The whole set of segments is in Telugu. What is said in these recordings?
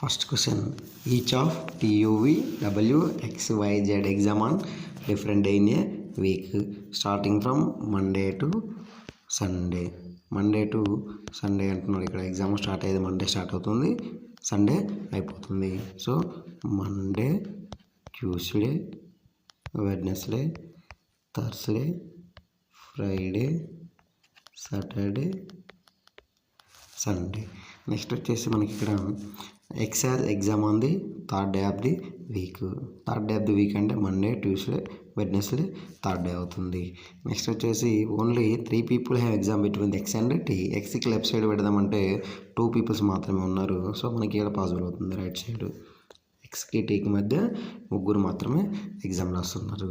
First question, each of TUV, W, X, Y, Z exam on different day in a week, starting from Monday to Sunday. Monday to Sunday అంటున్నాడు. ఇక్కడ ఎగ్జామ్ స్టార్ట్ అయ్యేది మండే స్టార్ట్ అవుతుంది, సండే అయిపోతుంది. So Monday, Tuesday, Wednesday, Thursday, Friday, Saturday, Sunday. Next వచ్చేసి మనకి ఇక్కడ exam on the third day of the week. Third day of the week అంటే Monday, Tuesday, Wednesday third day అవుతుంది. నెక్స్ట్ వచ్చేసి only 3 people have exam between X and T. ఎక్స్కి లెఫ్ట్ సైడ్ పెడదామంటే 2 people మాత్రమే ఉన్నారు. సో మనకి ఇక్కడ పాసిబుల్ అవుతుంది రైట్ సైడ్. ఎక్స్కి టీకి మధ్య 3 మాత్రమే ఎగ్జామ్ రాస్తున్నారు.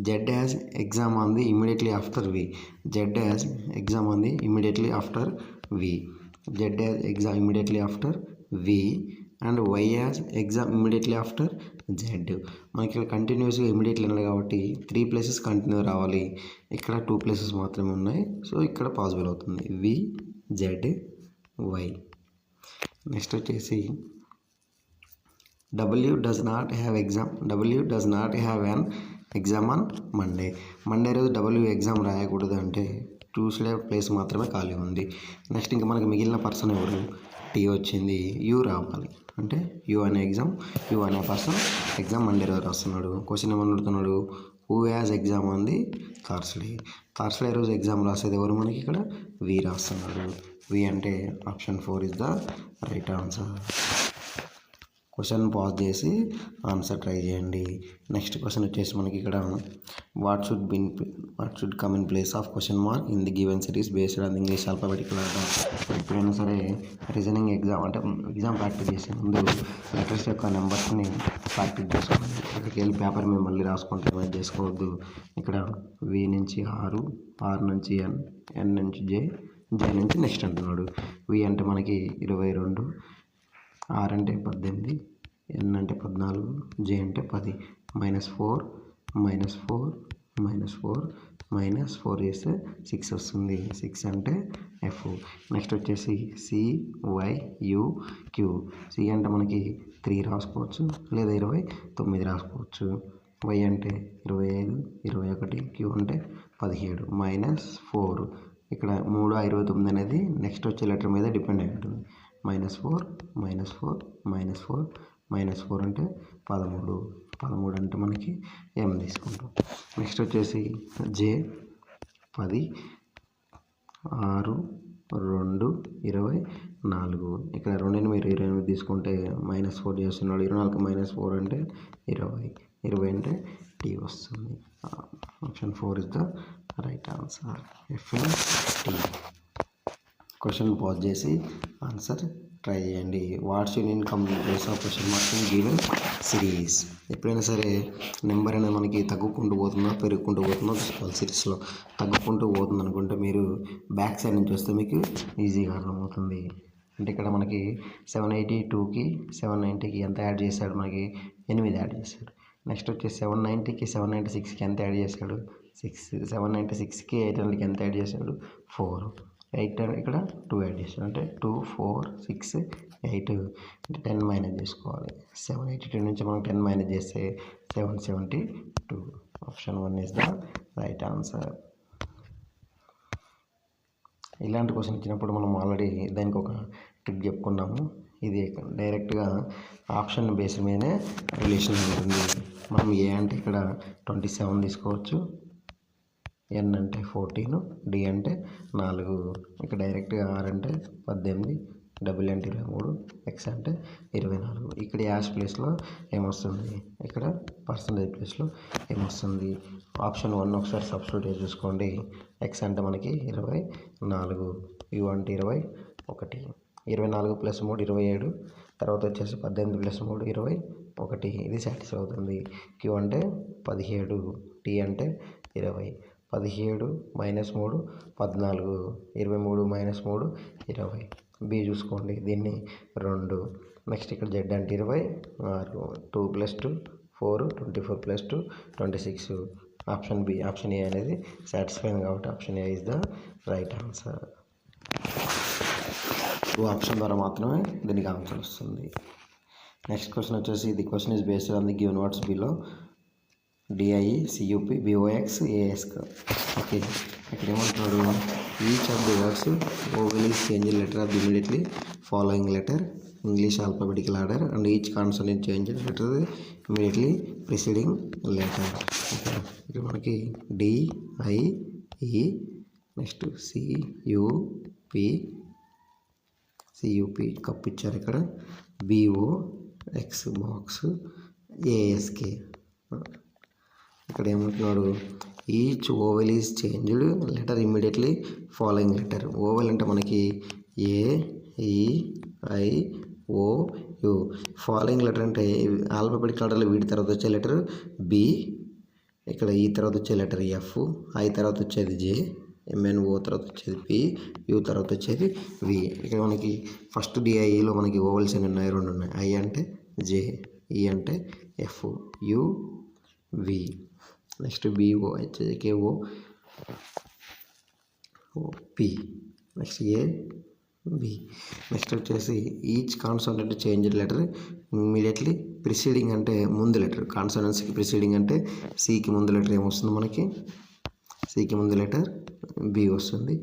Z has exam on the immediately after V. Z has exam on the immediately after V. Z has exam immediately after V and Y has exam immediately after Z. మనకి ఇక్కడ కంటిన్యూస్గా ఇమీడియట్లీ అన్నాడు కాబట్టి 3 places కంటిన్యూ రావాలి. ఇక్కడ 2 places మాత్రమే ఉన్నాయి. సో ఇక్కడ పాసిబుల్ అవుతుంది వి, జెడ్, వై. నెక్స్ట్ వచ్చేసి W does not have exam. W does not have an exam on Monday. Monday రోజు డబ్ల్యూ ఎగ్జామ్ రాయకూడదు అంటే ట్యూస్డే ప్లేస్ మాత్రమే ఖాళీ ఉంది. నెక్స్ట్ ఇంకా మనకి మిగిలిన పర్సన్ ఎవరు? టీ వచ్చింది, యూ రావాలి. అంటే యూ అనే పర్సన్ ఎగ్జామ్ మండే రోజు రాస్తున్నాడు. క్వశ్చన్ ఏమని అడుగుతున్నాడు? Who has exam on the Thursday. Thursday రోజు ఎగ్జామ్ రాసేది ఎవరు? మనకి ఇక్కడ వి రాస్తున్నాడు. వి అంటే option 4 is the right answer. Question pause చేసి ఆన్సర్ ట్రై చేయండి. నెక్స్ట్ క్వశ్చన్ వచ్చేసి మనకి ఇక్కడ what should come in place of question mark in the given series based on English alphabetical order. ఎప్పుడైనా సరే రీజనింగ్ ఎగ్జామ్ అంటే ఎగ్జామ్ ప్రాక్టీస్ చేసే ముందు లెటర్స్ యొక్క నెంబర్స్ని ప్రాక్టీస్ చేసుకోండి. అక్కడికి వెళ్ళి పేపర్ మీద మళ్ళీ రాసుకుంటే ఏమైనా చేసుకోవద్దు. ఇక్కడ వి నుంచి 6, 6 నుంచి ఎన్, ఎన్ నుంచి జే, జే నుంచి నెక్స్ట్ అంటున్నాడు. వి అంటే మనకి 22, ఆర్ అంటే 18, ఎన్ అంటే 14, జే అంటే 10. -4, -4, -4, -4 చేస్తే 6 వస్తుంది. 6 అంటే ఎఫ్. నెక్స్ట్ వచ్చేసి C, Y, U, Q. C అంటే మనకి 3 రాసుకోవచ్చు లేదా 29 రాసుకోవచ్చు. వై అంటే 25, 21, క్యూ అంటే 17. -4 ఇక్కడ 3, 29 అనేది నెక్స్ట్ వచ్చే లెటర్ మీద డిపెండ్ అయి ఉంటుంది. -4, -4, -4, -4 అంటే 13. 13 అంటే మనకి ఎం తీసుకుంటాం. నెక్స్ట్ వచ్చేసి జే 10, 6, 2, 24. ఇక్కడ 2ని మీరు 28 తీసుకుంటే -4 చేస్తున్నాడు. 24 -4 అంటే 20. 20 అంటే టీ వస్తుంది. Option 4 is the right answer. F-tea. Question pause చేసి ఆన్సర్ ట్రై చేయండి. Watts Yoon in complete place of question marks in given series. ఎప్పుడైనా సరే నెంబర్ అనేది మనకి తగ్గుకుంటూ పోతుందో పెరుగుకుంటూ పోతుందో చూసుకోవాలి. సిరీస్లో తగ్గుకుంటూ పోతుంది అనుకుంటే మీరు బ్యాక్ సైడ్ నుంచి వస్తే మీకు ఈజీగా అర్థమవుతుంది. అంటే ఇక్కడ మనకి 782కి 790కి ఎంత యాడ్ చేశాడు? మనకి 8 యాడ్ చేశాడు. నెక్స్ట్ వచ్చి 790కి 796కి ఎంత యాడ్ చేశాడు? 6. 796కి 800కి ఎంత యాడ్ చేశాడు? 4. 8 ఇక్కడ 2 యాడ్ చేశాడు. అంటే 2, 4, 6, 8 అంటే 10 మైనస్ చేసుకోవాలి. 782 నుంచి మనం 10 మైనస్ చేస్తే 772. Option 1 is the right answer. ఇలాంటి క్వశ్చన్ ఇచ్చినప్పుడు మనం ఆల్రెడీ దానికి ఒక ట్రిక్ చెప్పుకున్నాము. ఇది డైరెక్ట్గా ఆప్షన్ బేస్ మీదనే రిలేషన్ ఉంటుంది. మనం ఏ అంటే ఇక్కడ 27 తీసుకోవచ్చు, ఎన్ అంటే 14, డి అంటే 4. ఇక్కడ డైరెక్ట్గా ఆర్ అంటే 18, డబ్ల్యూ అంటే 23, ఎక్స్ అంటే 24. ఇక్కడ యాష్ ప్లేస్లో ఏమొస్తుంది? ఇక్కడ పర్సంటేజ్ ప్లేస్లో ఏమొస్తుంది? ఆప్షన్ 1 ఒకసారి సబ్స్టిట్యూట్ చూసుకోండి. ఎక్స్ అంటే మనకి 24, యూ అంటే 21, 24 + 3 27, తర్వాత వచ్చేసి 18 + 3 21. ఇది సాటిస్ఫై అవుతుంది. క్యూ అంటే 17, టీ అంటే 20. 17 - 3 14, 23 - 3 20. బి చూసుకోండి, దీన్ని 2. నెక్స్ట్ ఇక్కడ జెడ్ అంటే 26, 2 + 2 4, 24 + 2 26. ఆప్షన్ బి, ఆప్షన్ ఏ అనేది సాటిస్ఫై కాబట్టి option A is the right answer. Option ద్వారా మాత్రమే దీనికి ఆన్సర్ వస్తుంది. నెక్స్ట్ క్వశ్చన్ వచ్చేసి the question is based on the given words below DI CUP BOX ASK. Okay, ఇక్కడ ఏమంటున్నాడు, each of the words vowel is change letter of the immediately following letter English alphabetical order and each consonant change letter immediately preceding letter. Okay, ఇక్కడ మనకి డిఐఈ, నెక్స్ట్ సియుపి కప్ ఇచ్చారు, ఇక్కడ బిఓఎక్స్ బాక్స్, ఏఎస్కే. ఇక్కడ ఏమంటున్నాడు, each vowel is changed letter immediately following letter. Vowel అంటే మనకి AEIOU, ఫాలోయింగ్ లెటర్ అంటే ఆల్ఫాబెటికల్ ఆర్డర్లో వీటి తర్వాత వచ్చే లెటర్ బి, ఇక్కడ ఈ తర్వాత వచ్చే లెటర్ ఎఫ్, ఐ తర్వాత వచ్చేది జే, MNO తర్వాత వచ్చేది పి, యూ తర్వాత వచ్చేది వి. ఇక్కడ మనకి ఫస్ట్ డిఐఈలో మనకి ఓవెల్స్ ఎన్ని ఉన్నాయి, 2 ఉన్నాయి. ఐ అంటే జే, ఈ అంటే F, U V. Next BO KO P, next A B. Next వచ్చేసి each consonant change letter immediately preceding అంటే ముందు లెటర్. కాన్సోనెంట్స్కి ప్రిసీడింగ్ అంటే సికి ముందు లెటర్ ఏమొస్తుంది మనకి, సికి ముందు లెటర్ బి వస్తుంది,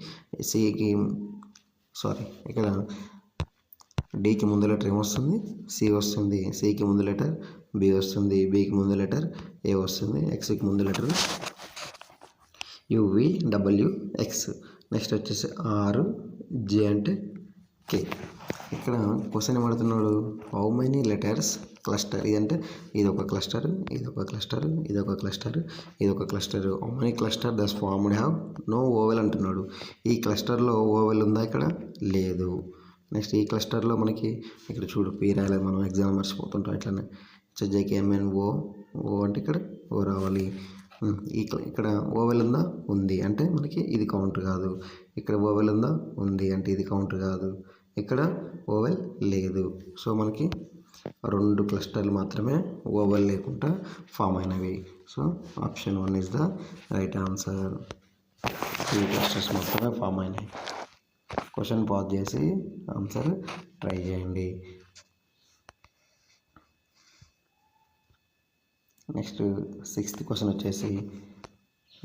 ఇక్కడ డికి ముందు లెటర్ ఏమొస్తుంది, సి వస్తుంది, సికి ముందు లెటర్ బి వస్తుంది, బికి ముందు లెటర్ ఏ వస్తుంది, ఎక్స్కి ముందు లెటర్ UVWX. నెక్స్ట్ వచ్చేసి ఆర్, జే అంటే కే. ఇక్కడ క్వశ్చన్ ఏమడుతున్నాడు, హౌ మెనీ లెటర్స్ క్లస్టర్, ఇదంటే ఇదొక క్లస్టర్, ఇదొక క్లస్టర్, ఇదొక క్లస్టర్, ఇదొక cluster. How many cluster thus formed have no vowel అంటున్నాడు. ఈ క్లస్టర్లో ఓవెల్ ఉందా, ఇక్కడ లేదు. నెక్స్ట్ ఈ క్లస్టర్లో మనకి ఇక్కడ చూడు పీ రాయలేదు, మనం ఎగ్జామ్ మర్చిపోతుంటాం ఇట్లనే. HJKMNO, ఓ అంటే ఇక్కడ ఓ రావాలి. ఇక్కడ ఓవెల్ ఉందా, ఉంది అంటే మనకి ఇది కౌంట్ కాదు. ఇక్కడ ఓవెల్ ఉందా, ఉంది అంటే ఇది కౌంట్ కాదు. ఇక్కడ ఓవెల్ లేదు. సో మనకి 2 క్లస్టర్లు మాత్రమే ఓవెల్ లేకుండా ఫామ్ అయినవి. So option 1 is the right answer. 2 clusters మాత్రమే ఫామ్ అయినాయి. క్వశ్చన్ పాజ్ చేసి ఆన్సర్ ట్రై చేయండి. నెక్స్ట్ 6th క్వశ్చన్ వచ్చేసి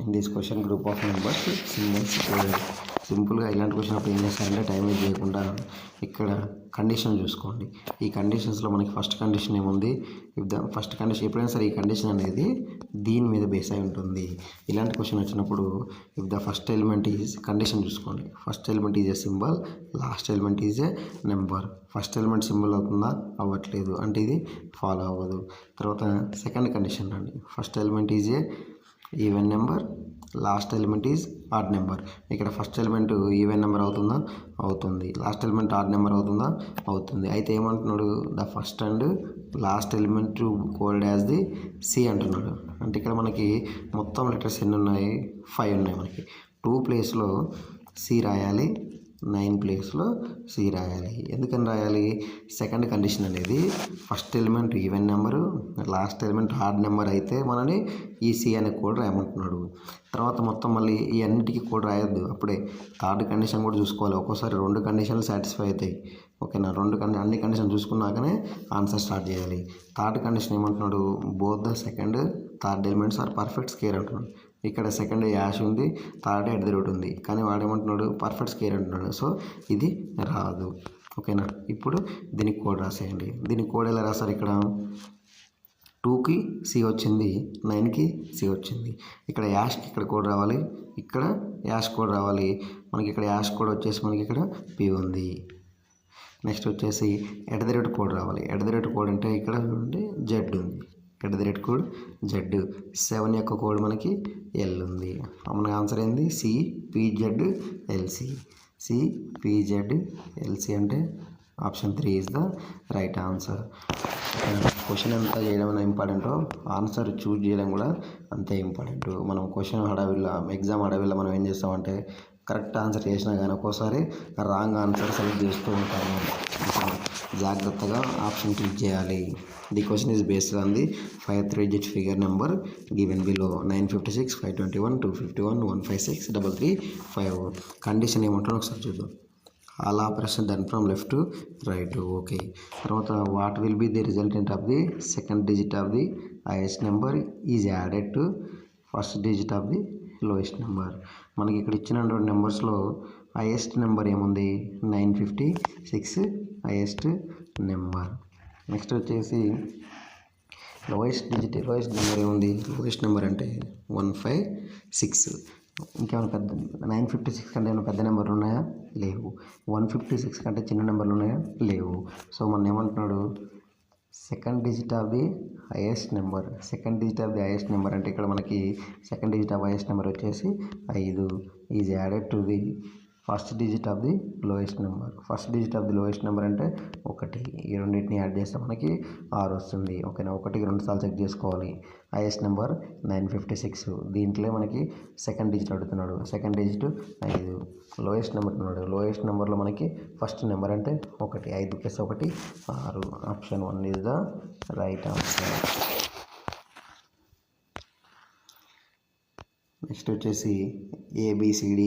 in this question group of members symbols. సింపుల్గా ఇలాంటి క్వశ్చన్ అప్పుడు ఏం చేస్తారంటే టైం వేస్ట్ చేయకుండా ఇక్కడ కండిషన్ చూసుకోండి. ఈ కండిషన్స్లో మనకి ఫస్ట్ కండిషన్ ఏముంది, ఫస్ట్ కండిషన్ ఎప్పుడైనా సరే ఈ కండిషన్ అనేది దీని మీద బేస్ అయి ఉంటుంది. ఇలాంటి క్వశ్చన్ వచ్చినప్పుడు if the first element is, condition చూసుకోండి, first element is a symbol, last element is a number. First element symbol అవుతుందా, అవ్వట్లేదు అంటే ఇది ఫాలో అవ్వదు. తర్వాత సెకండ్ కండిషన్ అండి, first element is a even number, last element is odd number. ఇక్కడ ఫస్ట్ ఎలిమెంట్ ఈవెన్ నెంబర్ అవుతుందా, అవుతుంది. లాస్ట్ ఎలిమెంట్ ఆడ్ నెంబర్ అవుతుందా, అవుతుంది. అయితే ఏమంటున్నాడు, the first and last element called as the C అంటున్నాడు. అంటే ఇక్కడ మనకి మొత్తం లెటర్స్ ఎన్ని ఉన్నాయి, 5 ఉన్నాయి. మనకి 2 ప్లేస్లో సి రాయాలి, 9 ప్లేస్లో సి రాయాలి. ఎందుకని రాయాలి, సెకండ్ కండిషన్ అనేది first element even number, last element odd number అయితే మనని ఈ సి అనే కోడ్ రాయమంటున్నాడు. తర్వాత మొత్తం మళ్ళీ ఈ అన్నిటికీ కోడ్ రాయొద్దు, అప్పుడే థర్డ్ కండిషన్ కూడా చూసుకోవాలి. ఒక్కోసారి 2 కండిషన్లు సాటిస్ఫై అవుతాయి. ఓకేనా, అన్ని కండిషన్ చూసుకున్నాకనే ఆన్సర్ స్టార్ట్ చేయాలి. థర్డ్ కండిషన్ ఏమంటున్నాడు, both the second third elements are perfect square అంటున్నాడు. ఇక్కడ సెకండ్ యాష్ ఉంది, థర్డ్ @ ఉంది, కానీ వాడు ఏమంటున్నాడు పర్ఫెక్ట్ స్క్వేర్ అంటున్నాడు. సో ఇది రాదు. ఓకేనా, ఇప్పుడు దీనికి కోడ్ రాసేయండి. దీనికి కోడ్ ఎలా రాస్తారు, ఇక్కడ 2కి సి వచ్చింది, 9కి సి వచ్చింది. ఇక్కడ యాష్కి ఇక్కడ కోడ్ రావాలి, ఇక్కడ యాష్ కోడ్ రావాలి. మనకి ఇక్కడ యాష్ కోడ్ వచ్చేసి మనకి ఇక్కడ పి ఉంది. నెక్స్ట్ వచ్చేసి @ కోడ్ రావాలి. @ కోడ్ అంటే ఇక్కడ ఉంటే జెడ్ ఉంది, @ కోడ్ జెడ్. 7 యొక్క కోడ్ మనకి ఎల్ ఉంది. మన ఆన్సర్ ఏంది, CPZLC. CPZLC అంటే option 3 is the right answer. Question ఎంత చేయడం ఇంపార్టెంటో ఆన్సర్ చూజ్ చేయడం కూడా అంతే ఇంపార్టెంట్. మనం క్వశ్చన్ హడావిల్లో, ఎగ్జామ్ హడావిల్లో మనం ఏం చేస్తామంటే కరెక్ట్ ఆన్సర్ చేసినా కానీ ఒక్కోసారి రాంగ్ ఆన్సర్ సెలెక్ట్ చేస్తూ ఉంటాము. జాగ్రత్తగా ఆప్షన్ క్లిక్ చేయాలి. The question is based on the 5 3-digit figure number given below 956 521 251 156 335. Condition ఏమంటాడో ఒకసారి చూద్దాం. All operation done from left to right. Okay. తర్వాత what will be the resultant of the second digit of the highest number is added to first digit of the lowest number. మనకి ఇక్కడ ఇచ్చినటువంటి నెంబర్స్లో హైయెస్ట్ నెంబర్ ఏముంది 956 హైయెస్ట్ నెంబర్. నెక్స్ట్ వచ్చేసి లోయెస్ట్ నెంబర్ ఏముంది, లోయెస్ట్ నెంబర్ అంటే 156. ఇంకేమైనా పెద్ద 956 కంటే ఏమైనా పెద్ద నెంబర్లు ఉన్నాయా, లేవు. 156 కంటే చిన్న నెంబర్లు ఉన్నాయా, లేవు. సో మనం ఏమంటున్నాడు, second digit of the highest number అంటే ఇక్కడ మనకి second digit of highest number వచ్చేసి 5 is added to the first digit of the lowest number అంటే 1. ఈ రెండింటిని యాడ్ చేస్తే మనకి 6 వస్తుంది. ఓకేనా, 1కి 2 సార్లు చెక్ చేసుకోవాలి. హైయెస్ట్ నెంబర్ 956, దీంట్లో మనకి సెకండ్ డిజిట్ అడుగుతున్నాడు, సెకండ్ డిజిట్ 5. లోయెస్ట్ నెంబర్ ఉన్నాడు, లోయెస్ట్ నెంబర్లో మనకి ఫస్ట్ నెంబర్ అంటే 1, 5 + 1 6. Option 1 is the right answer. Next వచ్చేసి ABCD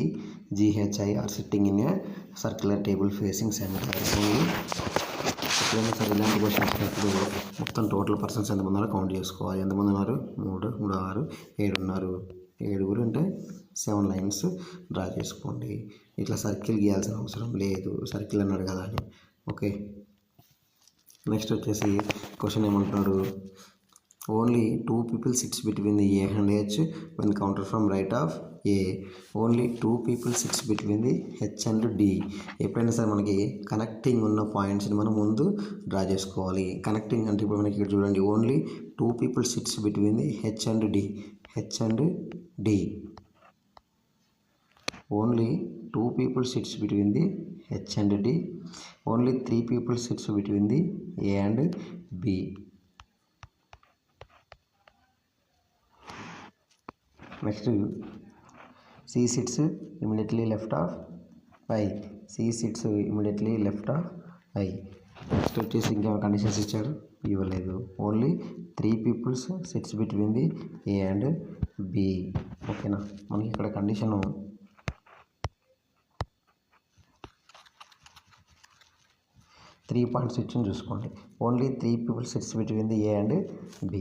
GHI are sitting in a circular table facing centre. ఎప్పుడైనా సరే ఇలాంటి క్వశ్చన్ వచ్చినప్పుడు మొత్తం టోటల్ పర్సన్స్ ఎంతమంది ఉన్నారో కౌంట్ చేసుకోవాలి. ఎంతమంది ఉన్నారు, 3, 6, 7 ఉన్నారు. 7 అంటే 7 లైన్స్ డ్రా చేసుకోండి. ఇట్లా సర్కిల్ గీయాల్సిన అవసరం లేదు, సర్కిల్ అన్నాడు కదా అని. ఓకే. నెక్స్ట్ వచ్చేసి క్వశ్చన్ ఏమంటున్నాడు, only 2 people sits between the A and H when counted from right of A. Only 2 people sits between the H and D. ఎప్పుడైనా సరే మనకి కనెక్టింగ్ ఉన్న పాయింట్స్ని మనం ముందు డ్రా చేసుకోవాలి. కనెక్టింగ్ అంటే ఇప్పుడు మనకి ఇక్కడ చూడండి, only 2 people sits between the H and D. Only 2 people sits between the H and D. Only 3 people sits between the A and B. Next C sits immediately left of I. Next వచ్చేసి ఇంకేమైనా కండిషన్స్ ఇచ్చాడు, ఇవ్వలేదు. Only 3 people sits between the A and B. ఓకేనా, మనకి ఇక్కడ కండిషను 3 పాయింట్స్ ఇచ్చింది చూసుకోండి. Only 3 people sits between the A and B.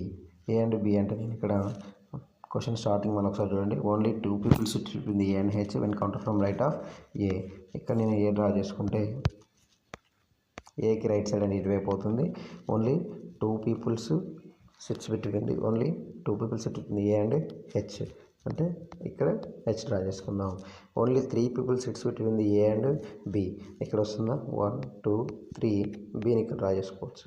అంటే నేను ఇక్కడ క్వశ్చన్ స్టార్టింగ్ మనం ఒకసారి చూడండి. Only 2 people sit between the A and H when counted from right of A. ఇక్కడ నేను ఏ డ్రా చేసుకుంటే ఏకి రైట్ సైడ్ అని ఇటువైపు అవుతుంది. Only 2 people sits between the A and H అంటే ఇక్కడ H డ్రా చేసుకుందాం. Only 3 people sits between the A and B. ఇక్కడ వస్తుందా 1, 2, 3, Bని ఇక్కడ డ్రా చేసుకోవచ్చు.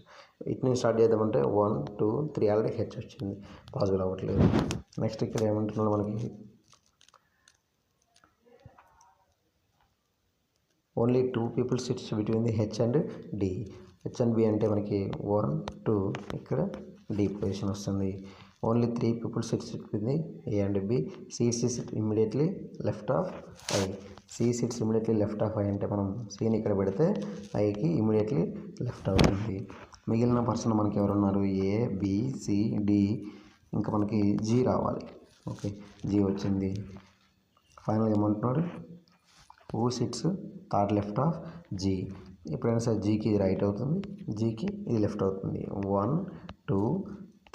ఇటు నుంచి స్టార్ట్ చేద్దామంటే 1, 2, 3 ఆల్రెడీ H వచ్చింది, పాజిబుల్ అవ్వట్లేదు. నెక్స్ట్ ఇక్కడ ఏమంటున్నాడు మనకి, only 2 people sits between the H and D. H and B అంటే మనకి 1, 2 ఇక్కడ D పొజిషన్ వస్తుంది. Only 3 people sits between the A and B. C sits immediately left of I. అంటే మనం Cని ఇక్కడ పెడితే Iకి ఇమ్మీడియట్లీ లెఫ్ట్ అవుతుంది. మిగిలిన పర్సన్ మనకి ఎవరున్నారు, A, B, C, D, ఇంకా మనకి G రావాలి. ఓకే, G వచ్చింది. ఫైనల్ ఏమంటున్నాడు, who sits third left of G. ఎప్పుడైనా సరే Gకి ఇది రైట్ అవుతుంది, Gకి ఇది లెఫ్ట్ అవుతుంది. 1, 2,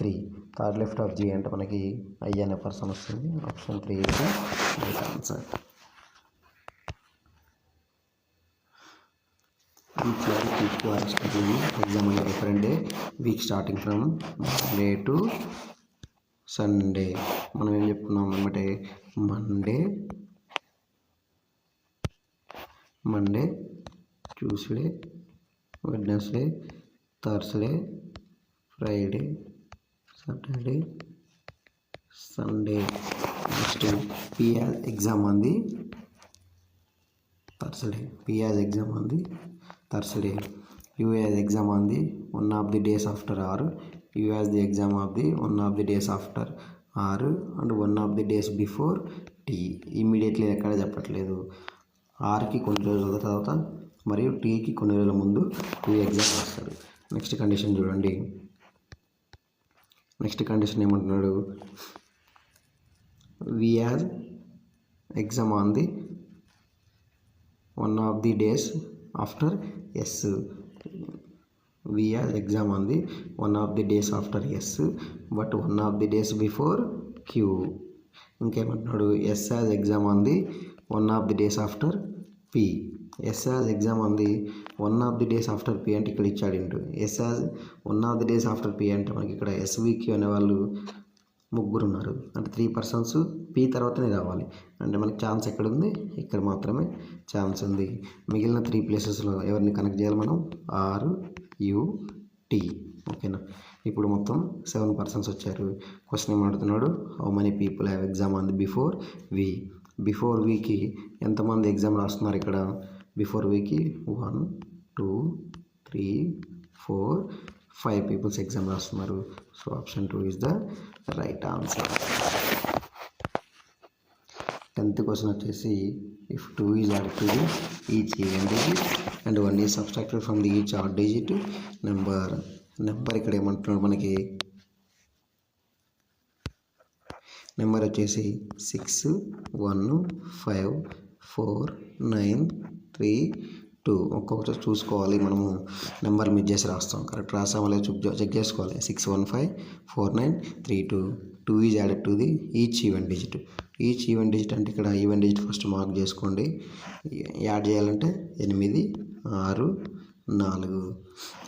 3 థర్డ్ లెఫ్ట్ ఆఫ్ G అంటే మనకి I అనే పర్సన్ వస్తుంది. Option 3 is the right answer. Exam different day, week starting from Monday to Sunday. మనం ఏం చెప్పుకున్నాం అంటే Monday, Tuesday, Wednesday, Thursday, Friday, Saturday, Sunday. Next P as exam on the Thursday. U as exam on the one of the days after R. U as the exam of the one of the days after R and one of the days before T. Immediately ఎక్కడ చెప్పట్లేదు. ఆర్కి కొన్ని రోజుల తర్వాత మరియు టీకి కొన్ని రోజుల ముందు 2 ఎగ్జామ్ రాస్తాడు. నెక్స్ట్ కండిషన్ చూడండి. నెక్స్ట్ కండిషన్ ఏమంటున్నాడు, V has exam on the one of the days after S. V as exam on the one of the days after S, but one of the days before Q. ఇంకేమంటున్నాడు S as exam on the one of the days after P. S as exam on the one of the days after P అంటే ఇక్కడ ఇచ్చాడు into S as one of the days after P అంటే మనకి ఇక్కడ SVQ అనే వాళ్ళు ముగ్గురు ఉన్నారు అంటే 3 persons P తర్వాతనే రావాలి అంటే మనకి ఛాన్స్ ఎక్కడ ఉంది ఇక్కడ మాత్రమే ఛాన్స్ ఉంది మిగిలిన 3 ప్లేసెస్లో ఎవరిని కనెక్ట్ చేయాలి మనం R U T ఓకేనా ఇప్పుడు మొత్తం 7 persons వచ్చారు క్వశ్చన్ ఏం అడుగుతున్నాడు how many people have exam on the before వీకి ఎంతమంది ఎగ్జామ్ రాస్తున్నారు ఇక్కడ బిఫోర్ వీకి 1 2 3 4 5 పీపుల్స్ ఎగ్జామ్ రాస్తున్నారు so option 2 is the right answer 10th question వచ్చేసి if 2 is added to the each even digit and 1 is subtracted from the each odd digit number ఇక్కడ ఏమంటున్నాడు మనకి నెంబర్ వచ్చేసి 6 1 5 4 9 3 2 ఒక్కొక్కటి చూసుకోవాలి మనము నెంబర్ మిస్ చేసి రాస్తాం కరెక్ట్ రాసామో లేదో చెక్ చేసుకోవాలి 6 1 5 4 9 3 2 is added to the each even digit అంటే ఇక్కడ ఈవెన్ డిజిట్ ఫస్ట్ మార్క్ చేసుకోండి యాడ్ చేయాలంటే 8 6 4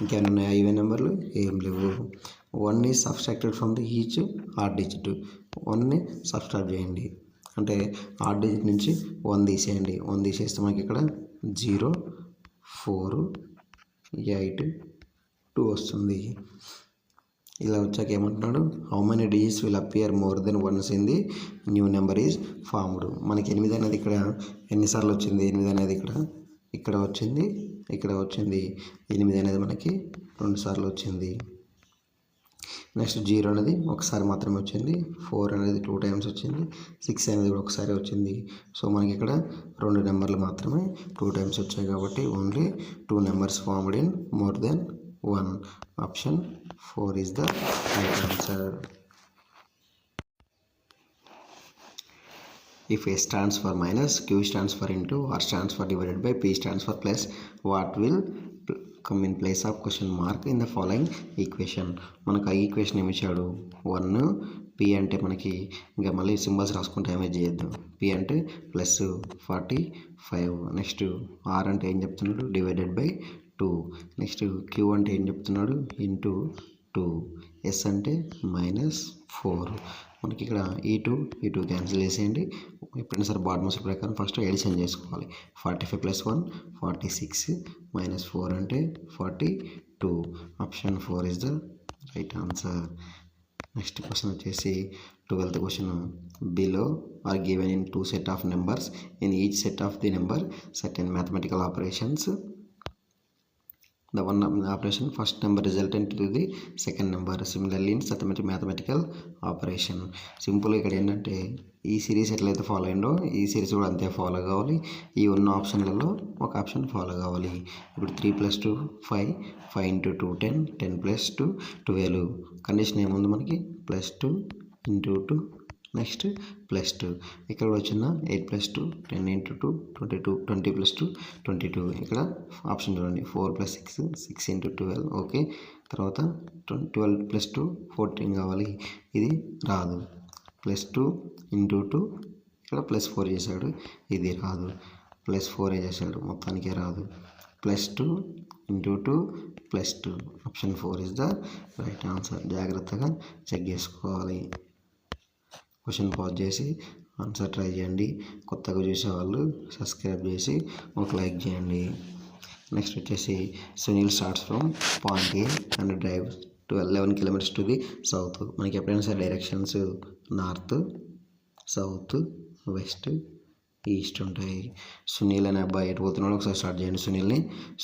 ఇంకేమైనా ఉన్నాయా ఈవెన్ నెంబర్లు ఏం లేవు 1 is subtracted from the each odd digit 1ని సబ్స్ట్రాక్ట్ చేయండి అంటే ఆడ్ డిజిట్ నుంచి 1 తీసేయండి 1 తీసేస్తే మనకి ఇక్కడ 0 4 8 2 వస్తుంది ఇలా వచ్చాక ఏమంటున్నాడు how many digits will appear more than once in the new number is formed మనకి 8 అనేది ఇక్కడ ఎన్నిసార్లు వచ్చింది 8 అనేది ఇక్కడ వచ్చింది 8 అనేది మనకి 2 సార్లు వచ్చింది నెక్స్ట్ 0 అనేది ఒకసారి మాత్రమే వచ్చింది 4 అనేది 2 times వచ్చింది 6 అనేది కూడా ఒకసారి వచ్చింది సో మనకి ఇక్కడ 2 నెంబర్లు మాత్రమే 2 times వచ్చాయి కాబట్టి only 2 numbers formed in more than 1 option 4 is the right answer If A stands for minus, Q stands for into, R stands for divided by, P stands for plus, what will come in place of question mark in the following equation? మనకు ఆ ఈక్వేషన్ ఏమి ఇచ్చాడు 1 P అంటే మనకి ఇంకా మళ్ళీ సింబల్స్ రాసుకుంటే ఏమేజ్ చేయొద్దు P అంటే ప్లస్ 45 నెక్స్ట్ R అంటే ఏం చెప్తున్నాడు డివైడెడ్ బై 2 నెక్స్ట్ Q అంటే ఏం చెప్తున్నాడు ఇంటూ 2 S అంటే -4 మనకి ఇక్కడ ఈ టూ క్యాన్సిల్ చేసేయండి ఎప్పుడైనా సరే బాడ్ మోస్ట్ ప్రకారం ఫస్ట్ ఎడిషన్ చేసుకోవాలి 45 + 1 46 -4 అంటే 42 option 4 is the right answer next question వచ్చేసి 12th question below are given in 2 set of numbers in each set of the number certain mathematical operations the one operation first number resultant to the second number similarly in certain mathematical operation simple ఇక్కడ ఏంటంటే ఈ సిరీస్ ఎట్లయితే ఫాలో అయిందో ఈ సిరీస్ కూడా అంతే ఫాలో కావాలి ఈ ఉన్న ఆప్షన్లలో ఒక ఆప్షన్ ఫాలో కావాలి ఇప్పుడు 3 + 2 5 5 × 2 10 10 + 2 12 కండిషన్ ఏముంది మనకి +2 × 2 నెక్స్ట్ +2 ఇక్కడ వచ్చిన 8 + 2 10 × 2 22 20 + 2 22 ఇక్కడ ఆప్షన్ చూడండి 4 + 6 6 × 12 ఓకే తర్వాత 12 + 2 14 కావాలి ఇది రాదు +2 × 2 ఇక్కడ +4 చేశాడు ఇది రాదు +4 చేశాడు మొత్తానికి రాదు +2 × 2 +2 option 4 is the right answer జాగ్రత్తగా చెక్ చేసుకోవాలి క్వశ్చన్ పాజ్ చేసి ఆన్సర్ ట్రై చేయండి కొత్తగా చూసేవాళ్ళు సబ్స్క్రైబ్ చేసి ఒక లైక్ చేయండి నెక్స్ట్ వచ్చేసి Sunil starts from point A and drive 11 kilometers to the south మనకి ఎప్పుడైనా సరే directions north south west east ఉంటాయి సునీల్ అనే అబ్బాయి ఎటు పోతున్నాడు ఒకసారి స్టార్ట్ చేయండి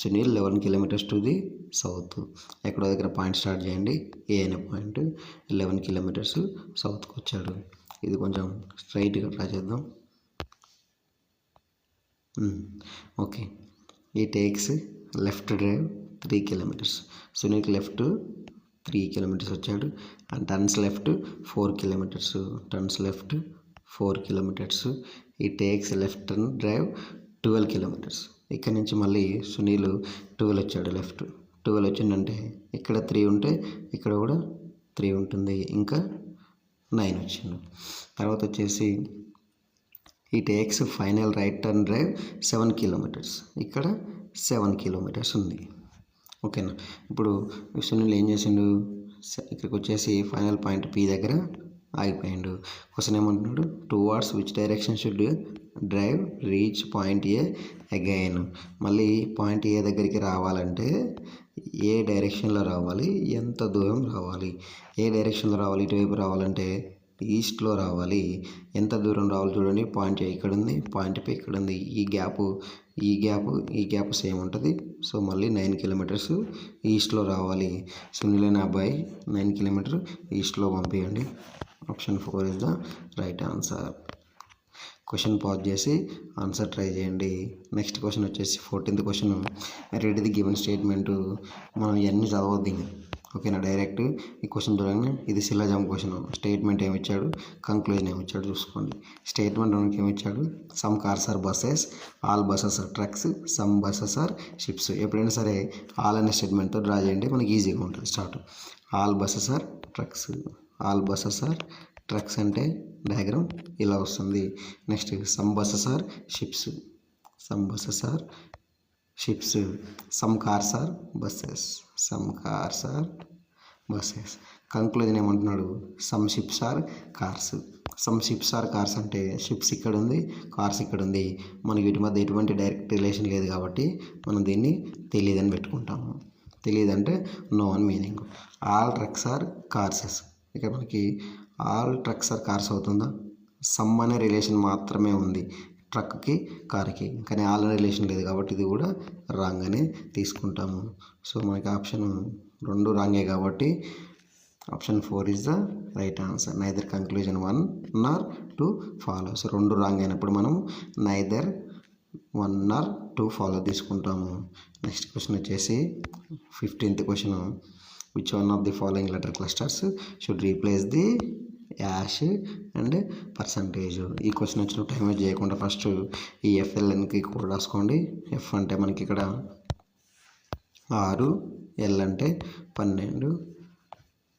Sunil 11 kilometers to the south ఎక్కడో దగ్గర పాయింట్ స్టార్ట్ చేయండి ఏ అనే పాయింట్ 11 kilometers సౌత్కి వచ్చాడు ఇది కొంచెం స్ట్రైట్గా ట్రై చేద్దాం ఓకే ఈ టేక్స్ లెఫ్ట్ డ్రైవ్ 3 kilometers సునీల్కి లెఫ్ట్ 3 kilometers వచ్చాడు and turns left 4 kilometers turns left 4 kilometers ఈ takes left turn drive 12 kilometers ఇక్కడ నుంచి మళ్ళీ సునీల్ 12 వచ్చాడు లెఫ్ట్. 12 వచ్చిందంటే ఇక్కడ 3 ఉంటే ఇక్కడ కూడా 3 ఉంటుంది, ఇంకా 9 వచ్చిండు. తర్వాత వచ్చేసి ఈ takes final right turn drive 7 kilometres, ఇక్కడ 7 కిలోమీటర్స్ ఉంది. ఓకేనా. ఇప్పుడు సునీల్ ఏం చేసిండు, ఇక్కడికి వచ్చేసి ఫైనల్ పాయింట్ పి దగ్గర ఆగిపోయిండు. క్వశ్చన్ ఏమంటున్నాడు, towards which direction should drive reach point A again. మళ్ళీ పాయింట్ ఏ దగ్గరికి రావాలంటే ఏ డైరెక్షన్లో రావాలి, ఎంత దూరం రావాలి. ఏ డైరెక్షన్లో రావాలి, ఇటువైపు రావాలంటే ఈస్ట్లో రావాలి. ఎంత దూరం రావాలి చూడండి, పాయింట్ ఏ ఇక్కడ ఉంది, పాయింట్ పి ఇక్కడ ఉంది. ఈ గ్యాప్ సేమ్ ఉంటుంది. సో మళ్ళీ 9 కిలోమీటర్స్ ఈస్ట్లో రావాలి. సునీల్ అనే అబ్బాయి 9 కిలోమీటర్ ఈస్ట్లో పంపించండి. Option 4 is the right answer. Question pause చేసి ఆన్సర్ ట్రై చేయండి. నెక్స్ట్ క్వశ్చన్ వచ్చేసి 14th question, read the given statement. మనం ఇవన్నీ చదవద్దు, ఓకేనా. డైరెక్ట్ ఈ క్వశ్చన్ చూడండి, ఇది సిల్లజం క్వశ్చన్. స్టేట్మెంట్ ఏమి ఇచ్చాడు, కంక్లూజన్ ఏమి ఇచ్చాడు చూసుకోండి. స్టేట్మెంట్ మనకి ఏమి ఇచ్చాడు, some cars are buses, all buses are trucks, some buses are ships. ఎప్పుడైనా సరే ఆల్ అనే స్టేట్మెంట్తో డ్రా చేయండి, మనకి ఈజీగా ఉంటుంది. Start. All buses are trucks, all buses are trucks అంటే డయాగ్రామ్ ఇలా వస్తుంది. Next some buses are ships, some buses are ships, some cars are buses, some cars are buses. Conclusion ఏమంటున్నాడు, some ships are cars. Some ships are cars అంటే షిప్స్ ఇక్కడ ఉంది, కార్స్ ఇక్కడ ఉంది. మనకి వీటి మధ్య ఎటువంటి డైరెక్ట్ రిలేషన్ లేదు కాబట్టి మనం దీన్ని తెలియదని పెట్టుకుంటాము. తెలియదంటే నో అని మీనింగ్. ఆల్ ట్రక్స్ ఆర్ కార్సెస్, ఇక్కడ మనకి ఆల్ ట్రక్స్ ఆర్ కార్స్ అవుతుందా, సమ్ అనే రిలేషన్ మాత్రమే ఉంది ట్రక్కి కార్కి, కానీ ఆల్ అనే రిలేషన్ లేదు కాబట్టి ఇది కూడా రాంగ్ అని తీసుకుంటాము. సో మనకి ఆప్షన్ 2 రాంగే కాబట్టి option 4 is the right answer. Neither conclusion 1 or 2 follow. So 2 wrong అయినప్పుడు మనం నైదర్ 1 ఆర్ 2 ఫాలో తీసుకుంటాము. నెక్స్ట్ క్వశ్చన్ వచ్చేసి 15th question, which one of the following letter clusters should replace the hash and percentage. ఈ క్వశ్చన్ వచ్చిన టైం వేస్ట్ చేయకుండా ఫస్ట్ ఈ ఎఫ్ఎల్ఎన్కి కూడా రాసుకోండి. ఎఫ్ అంటే మనకి ఇక్కడ 6, ఎల్ అంటే 12,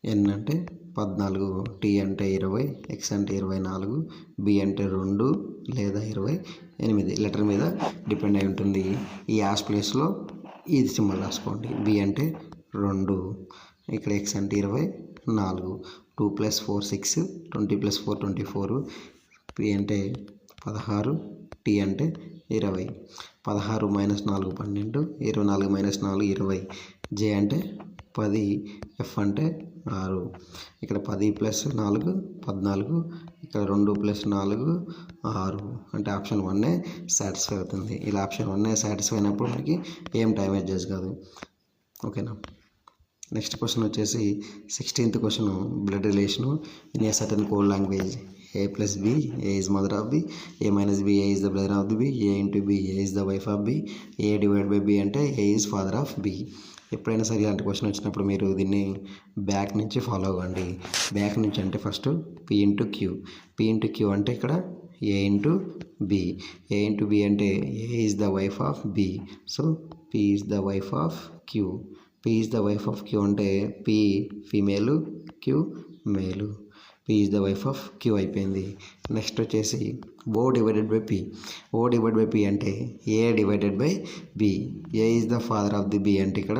ఎన్ అంటే 14, టీ అంటే 20, ఎక్స్ అంటే 24, బి అంటే 2 లేదా 28. లెటర్ మీద డిపెండ్ అయి ఉంటుంది. ఈ యాష్ ప్లేస్లో ఇది సింబల్ రాసుకోండి. బి అంటే 2, ఇక్కడ ఎక్స్ అంటే 24, 2 + 4 6, 20 + 4 24, పి అంటే 16, టీ అంటే 20. 16 - 4 12, 24 - 4 20, జే అంటే 10, ఎఫ్ అంటే 6. ఇక్కడ 10 + 4 14, ఇక్కడ 2 + 4 6, అంటే ఆప్షన్ 1 సాటిస్ఫై అవుతుంది. ఇలా ఆప్షన్ 1 సాటిస్ఫై అయినప్పుడు మనకి ఏం టైం వేస్ట్ కాదు, ఓకేనా. నెక్స్ట్ క్వశ్చన్ వచ్చేసి 16th question, blood relation in a certain code language. A + B, A is mother of B, A - B, A is the brother of the B, A × B, A is the wife of B, A / B అంటే A is father of B. ఎప్పుడైనా సరే ఇలాంటి క్వశ్చన్ వచ్చినప్పుడు మీరు దీన్ని బ్యాక్ నుంచి ఫాలో అవ్వండి. బ్యాక్ నుంచి అంటే first P × Q, P × Q అంటే ఇక్కడ A × B, A × B అంటే A is the wife of B, so P is the wife of Q. P is the wife of Q అంటే P ఫీమేలు, Q మేలు. P is the wife of Q అయిపోయింది. నెక్స్ట్ వచ్చేసి O / P. O / P అంటే A / B. A is the father of the B అంటే ఇక్కడ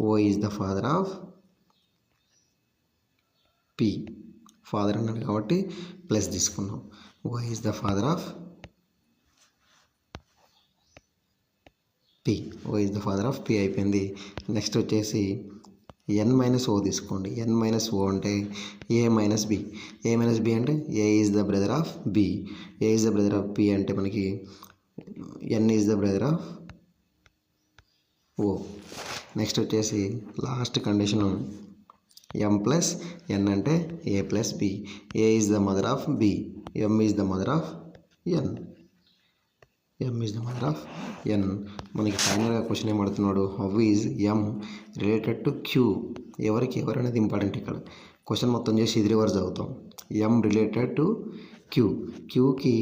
O is the father of P. Father అన్నాడు కాబట్టి ప్లస్ తీసుకున్నాం. O is the father of P. O is the father of P అయిపోయింది. నెక్స్ట్ వచ్చేసి N - O తీసుకోండి. N - O అంటే A - B. A - B అంటే A is the brother of B. A is the brother of P అంటే మనకి N is the brother of O. Next వచ్చేసి లాస్ట్ కండిషను M + N అంటే A + B. A is the mother of B. M is the mother of N. M is the mother of N. మనకి ఫైనల్గా క్వశ్చన్ ఏం అడుగుతున్నాడు, how is M related to Q. ఎవరికి ఎవరు అనేది ఇంపార్టెంట్. ఇక్కడ క్వశ్చన్ మొత్తం చేసి ఇది రివర్స్ అవుతాం. M related to Q. Qకి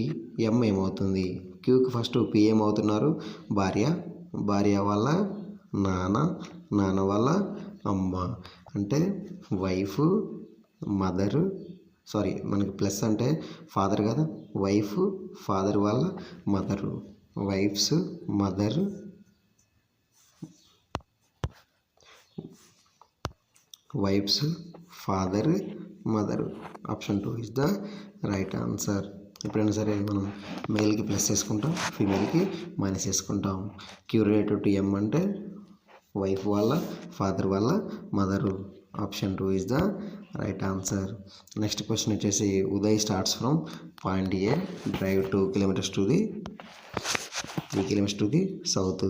M ఏమవుతుంది, క్యూకి ఫస్ట్ పి ఏమవుతున్నారు, భార్య, భార్య వాళ్ళ నాన్న, నాన్న వాళ్ళ అమ్మ, అంటే వైఫ్, మదరు, సారీ మనకి ప్లస్ అంటే ఫాదర్ కదా, వైఫ్, ఫాదర్ వాళ్ళ mother, wife's mother, wife's father mother. Option 2 is the right answer. ఎప్పుడైనా సరే మనం మేల్కి ప్లస్ చేసుకుంటాం, ఫీమేల్కి మైనస్ చేసుకుంటాం. క్యూ రిలేటెడ్ టు ఎం అంటే వైఫ్ వాళ్ళ ఫాదర్ వాళ్ళ mother. Option 2 is the right answer. Next question వచ్చేసి Uday starts from point A, drive 2 kilometers to the 3 kilometers to the south.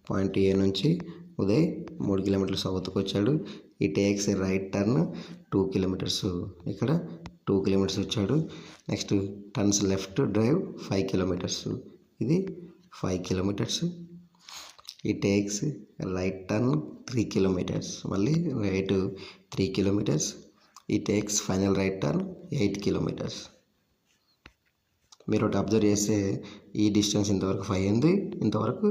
Point ఏ నుంచి ఉదయ్ 3 kilometers సౌత్కి వచ్చాడు. ఈ టేక్స్ రైట్ టర్న్ 2 kilometers, ఇక్కడ 2 kilometers వచ్చాడు. Next turns left drive 5 kilometers, ఇది 5 kilometers. ఈ టేక్స్ రైట్ టర్న్ 3 kilometers, మళ్ళీ రైట్ 3 kilometers. ఈ takes final right turn 8 kilometers. మీరు ఒకటి అబ్జర్వ్ చేస్తే ఈ డిస్టెన్స్ ఇంతవరకు 5 ఉంది, ఇంతవరకు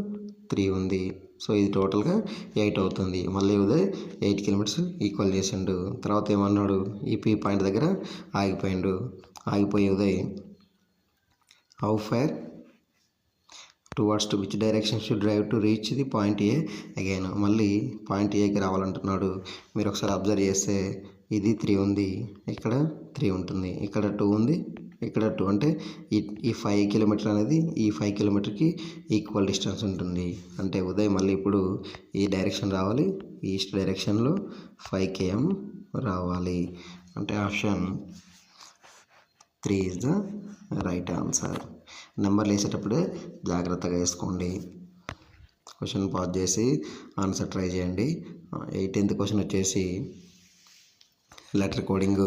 3 ఉంది. సో ఇది టోటల్గా 8 అవుతుంది. మళ్ళీ ఉదయ్ 8 kilometers ఈక్వల్ చేసిండు. తర్వాత ఏమన్నాడు, ఈ పీ పాయింట్ దగ్గర ఆగిపోయిండు. ఆగిపోయి Uday how far towards to which direction should drive to reach the point A again. మళ్ళీ పాయింట్ ఏకి రావాలంటున్నాడు. మీరు ఒకసారి అబ్జర్వ్ చేస్తే ఇది 3 ఉంది, ఇక్కడ 3 ఉంటుంది, ఇక్కడ 2 ఉంది, ఇక్కడ 2, అంటే ఈ 5 kilometers అనేది ఈ 5 kilometersకి ఈక్వల్ డిస్టెన్స్ ఉంటుంది. అంటే ఉదయ్ మళ్ళీ ఇప్పుడు ఈ డైరెక్షన్ రావాలి, ఈస్ట్ డైరెక్షన్లో 5 km రావాలి. అంటే option 3 is the right answer. నెంబర్లు వేసేటప్పుడే జాగ్రత్తగా వేసుకోండి. క్వశ్చన్ పాజ్ చేసి ఆన్సర్ ట్రై చేయండి. 18th క్వశ్చన్ వచ్చేసి లెటర్ కోడింగ్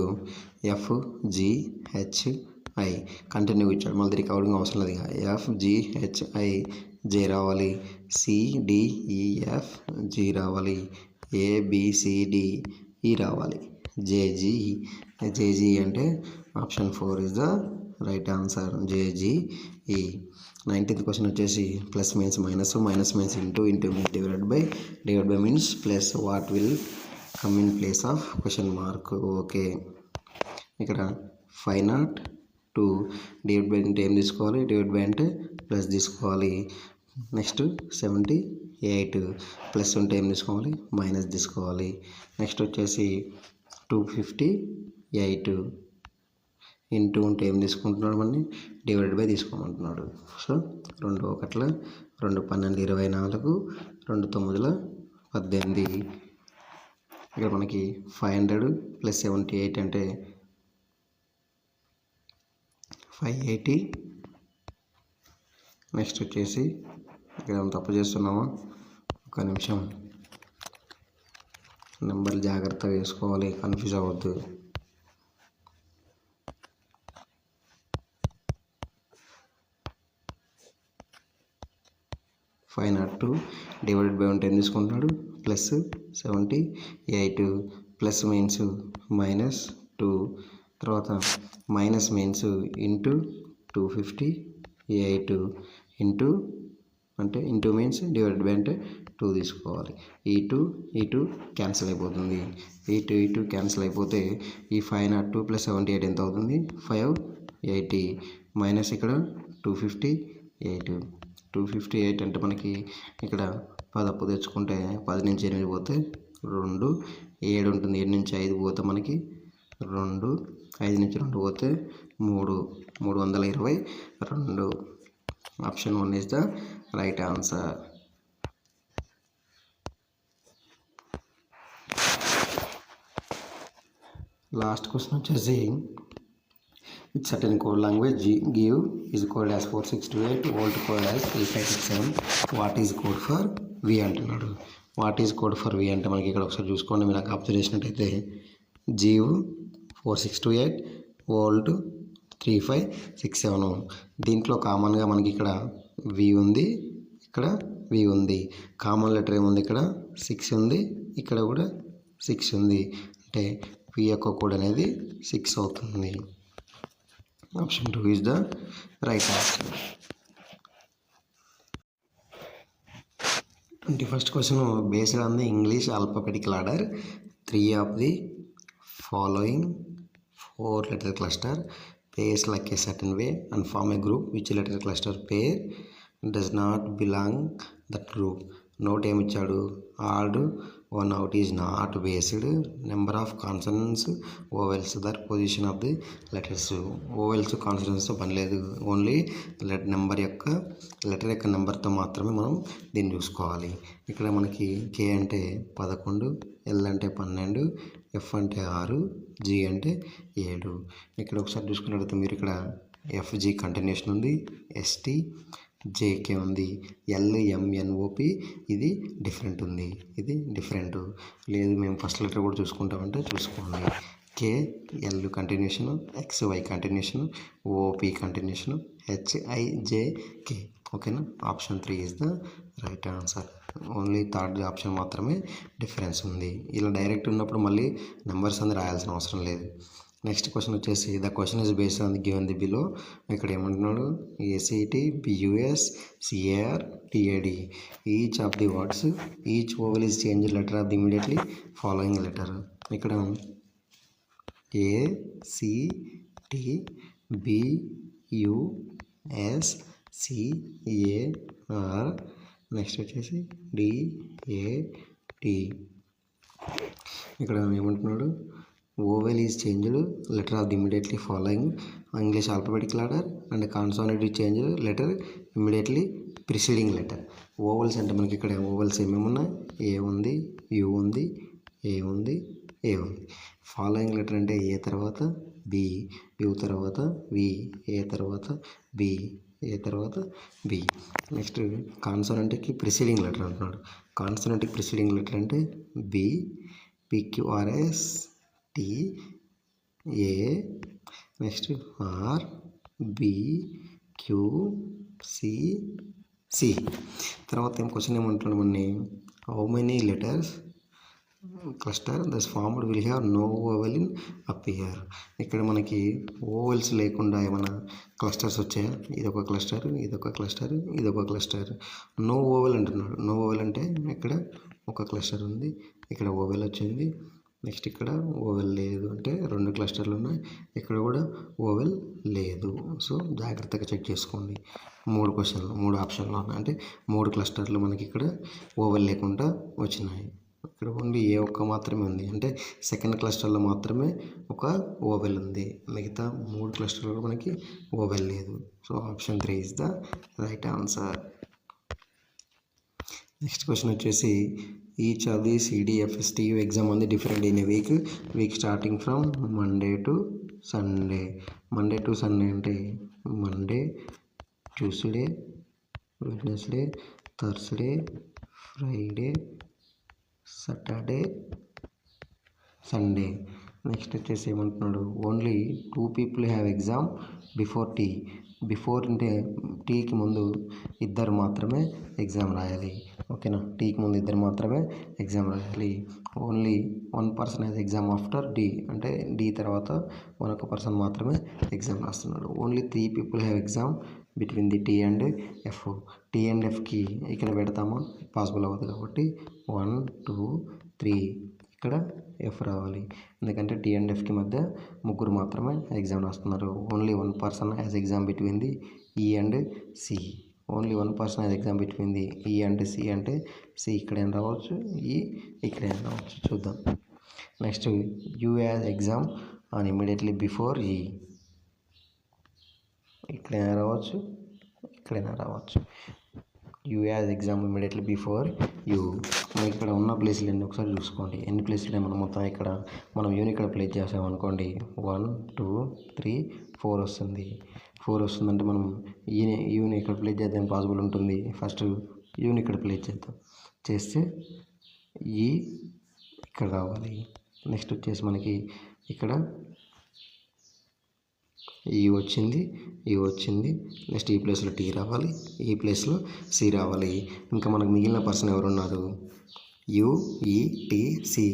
FGHI కంటిన్యూ ఇచ్చాడు. మళ్ళీ రికవరింగ్ అవసరం లేదు. FGHI J రావాలి, CDEFG రావాలి, ABCDE రావాలి, JG అంటే option 4 is the right answer, JGE. 19th question వచ్చేసి plus means minus, minus means into means divided by means plus, what will come in place of question mark. Okay, ఇక్కడ 502 డివైడ్ బై అంటే ఏం తీసుకోవాలి, డివైడ్ బై అంటే ప్లస్ తీసుకోవాలి. నెక్స్ట్ 78 ప్లస్ ఉంటే ఏం తీసుకోవాలి, మైనస్ తీసుకోవాలి. నెక్స్ట్ వచ్చేసి 258 ఇంటూ ఉంటే ఏం తీసుకుంటున్నాడు, మళ్ళీ డివైడ్ బై తీసుకోమంటున్నాడు. సో 2 1 2 12 24, 2 9 18. ఇక్కడ మనకి 500 ప్లస్ 78 అంటే 580. నెక్స్ట్ వచ్చేసి ఇక్కడ తప్పు చేస్తున్నామా, ఒక నిమిషం, నెంబర్లు జాగ్రత్తగా వేసుకోవాలి, కన్ఫ్యూజ్ అవ్వద్దు. 502 డివైడెడ్ బై ఉంటే ఏం తీసుకుంటున్నాడు, ప్లస్ 78, ప్లస్ మీన్స్ -2, తర్వాత మైనస్ మీన్స్ ఇంటూ 258 ఇంటూ అంటే ఇంటూ మీన్స్ డివైడెడ్ బై అంటే 2 తీసుకోవాలి. ఈ 2 క్యాన్సిల్ అయిపోతుంది. ఈ 2 క్యాన్సిల్ అయిపోతే ఈ 502 ప్లస్ 78 ఎంత అవుతుంది, 580 మైనస్ ఇక్కడ 258 అంటే మనకి ఇక్కడ 10 అప్పు తెచ్చుకుంటే 10 నుంచి 8 పోతే 2, 7 ఉంటుంది, 7 నుంచి 5 పోతే మనకి 2, 5 నుంచి 2 పోతే 3, 322. Option 1 is the right answer. Last question వచ్చేసి with certain code language give is code as 4628, old code as 3567, what is code for we అంటున్నాడు. What is code for we అంటే మనకి ఇక్కడ ఒకసారి చూసుకోండి, మీరు నాకు అబ్జర్వ్ చేసినట్టయితే గివ్ 4628, ఓల్డ్ 3567. దీంట్లో కామన్గా మనకి ఇక్కడ వి ఉంది, ఇక్కడ వి ఉంది. కామన్ లెటర్ ఏముంది, ఇక్కడ 6 ఉంది, ఇక్కడ కూడా 6 ఉంది. అంటే వి యొక్క కోడ్ అనేది 6 అవుతుంది. Option 2 is the right answer. 21st question, based on the English alphabetical order, 3 of the following 4-letter cluster pairs like a certain way and form a group. Which letter cluster pair does not belong that group? Note ఏమి ఇచ్చాడు? Odd one out is not based number of consonants vowels that position of the letters. Vowels కాన్సనెంట్స్తో పని లేదు, ఓన్లీ లెటర్ యొక్క నెంబర్తో మాత్రమే మనం దీన్ని చూసుకోవాలి. ఇక్కడ మనకి కే అంటే 11, ఎల్ అంటే 12, ఎఫ్ అంటే 6, జీ అంటే 7. ఇక్కడ ఒకసారి చూసుకున్నట్లయితే మీరు ఇక్కడ ఎఫ్జీ కంటిన్యూషన్ ఉంది, ఎస్టీ జేకే ఉంది, ఎల్ఎంఎన్ఓపి ఇది డిఫరెంట్ ఉంది, ఇది డిఫరెంట్ లేదు. మేము ఫస్ట్ లెటర్ కూడా చూసుకుంటామంటే చూసుకోండి. K L continuation, XY continuation, OP continuation, HIJK. ఓకేనా? Option 3 is the right answer. Only third option మాత్రమే డిఫరెన్స్ ఉంది. ఇలా డైరెక్ట్ ఉన్నప్పుడు మళ్ళీ నెంబర్స్ అనేది రాయాల్సిన అవసరం లేదు. నెక్స్ట్ క్వశ్చన్ వచ్చేసి the question is based on the given the below. ఇక్కడ ఏమంటున్నాడు? ACT, BUS, CAR, TAD. Each of the words each vowel is change letter of the immediately following letter. ఇక్కడ ఏసీటీ, బియుఎస్, సిఏఆర్, నెక్స్ట్ వచ్చేసి డిఏడి. ఇక్కడ ఏమంటున్నాడు? Vowel is changed letter of the immediately following English alphabetical order and consonant is changed letter immediately preceding letter. Vowels అంటే మనకి ఇక్కడ ఓవెల్స్ ఏమేమి ఉన్నాయి? ఏ ఉంది, యు ఉంది, ఏ ఉంది, ఏ ఉంది. ఫాలోయింగ్ లెటర్ అంటే ఏ తర్వాత బి, యు తర్వాత వి, ఏ తర్వాత బి, ఏ తర్వాత బి. నెక్స్ట్ కాన్సోనెంట్కి ప్రిసీడింగ్ లెటర్ అంటున్నాడు. కాన్సోనెంట్కి ప్రిసీడింగ్ లెటర్ అంటే B, PQRS, T, A, next R, B, Q, C, C. తర్వాత ఏం క్వశ్చన్ ఏమంటున్నాడు మనని? How many letters cluster thus formed will have no vowel in appear. ఇక్కడ మనకి ఓవెల్స్ లేకుండా ఏమైనా క్లస్టర్స్ వచ్చాయా? ఇదొక క్లస్టర్, ఇదొక క్లస్టర్, ఇదొక క్లస్టర్. నో ఓవెల్ అంటున్నాడు. నో ఓవెల్ అంటే ఇక్కడ ఒక క్లస్టర్ ఉంది, ఇక్కడ ఓవెల్ వచ్చింది. నెక్స్ట్ ఇక్కడ ఓవెల్ లేదు అంటే 2 క్లస్టర్లు ఉన్నాయి, ఇక్కడ కూడా ఓవెల్ లేదు. సో జాగ్రత్తగా చెక్ చేసుకోండి. 3 ఆప్షన్లు ఉన్నాయి, అంటే 3 క్లస్టర్లు మనకి ఇక్కడ ఓవెల్ లేకుండా వచ్చినాయి. ఇక్కడ ఓన్లీ ఏ ఒక్క మాత్రమే ఉంది, అంటే సెకండ్ క్లస్టర్లో మాత్రమే ఒక ఓవెల్ ఉంది. మిగతా 3 క్లస్టర్లో మనకి ఓవెల్ లేదు. So option 3 is the right answer. Next question వచ్చేసి each of the CDFSTU exam ఉంది different in a week starting from Monday to Sunday. Monday to Sunday అంటే Monday, Tuesday, Wednesday, Thursday, Friday, Saturday, Sunday. Next వచ్చేసి ఏమంటున్నాడు? Only 2 people have exam before T. Before అంటే టీకి ముందు 2 మాత్రమే ఎగ్జామ్ రాయాలి. ఓకేనా? టీకి ముందు 2 మాత్రమే ఎగ్జామ్ రాయాలి. Only 1 person has exam after D, అంటే డి తర్వాత 1 person మాత్రమే ఎగ్జామ్ రాస్తున్నాడు. Only 3 people have exam between the T and F. T and ఎఫ్కి ఇక్కడ పెడతామా? పాసిబుల్ అవ్వదు కాబట్టి 1, 2, 3 ఇక్కడ ఎఫ్ రావాలి. ఎందుకంటే టీ అండ్ ఎఫ్కి మధ్య 3 మాత్రమే ఎగ్జామ్ రాస్తున్నారు. Only 1 person has exam between the E and C. Only 1 person has exam between the E and C అంటే సి ఇక్కడేం రావచ్చు, ఈ ఇక్కడేం రావచ్చు. చూద్దాం. Next U has exam on immediately before E. ఇక్కడైనా రావచ్చు, ఇక్కడైనా రావచ్చు. U has exam immediately before U. మనకి ఇక్కడ ఉన్న ప్లేస్లు ఎన్ని ఒకసారి చూసుకోండి. ఎన్ని ప్లేస్లు మనం మొత్తం ఇక్కడ మనం యూని ఇక్కడ ప్లేస్ చేసామనుకోండి 1, 2, 3, 4 వస్తుంది. 4 వస్తుందంటే మనం యూని ఇక్కడ ప్లేస్ చేద్దాం పాసిబుల్ ఉంటుంది. ఫస్ట్ యూని ఇక్కడ ప్లేస్ చేద్దాం, చేస్తే ఈ ఇక్కడ రావాలి. నెక్స్ట్ వచ్చేసి మనకి ఇక్కడ ఈ వచ్చింది, ఈ వచ్చింది. నెక్స్ట్ ఈ ప్లేస్లో టీ రావాలి, ఈ ప్లేస్లో సి రావాలి. ఇంకా మనకు మిగిలిన పర్సన్ ఎవరున్నారు? యు, ఈ, టి, సి,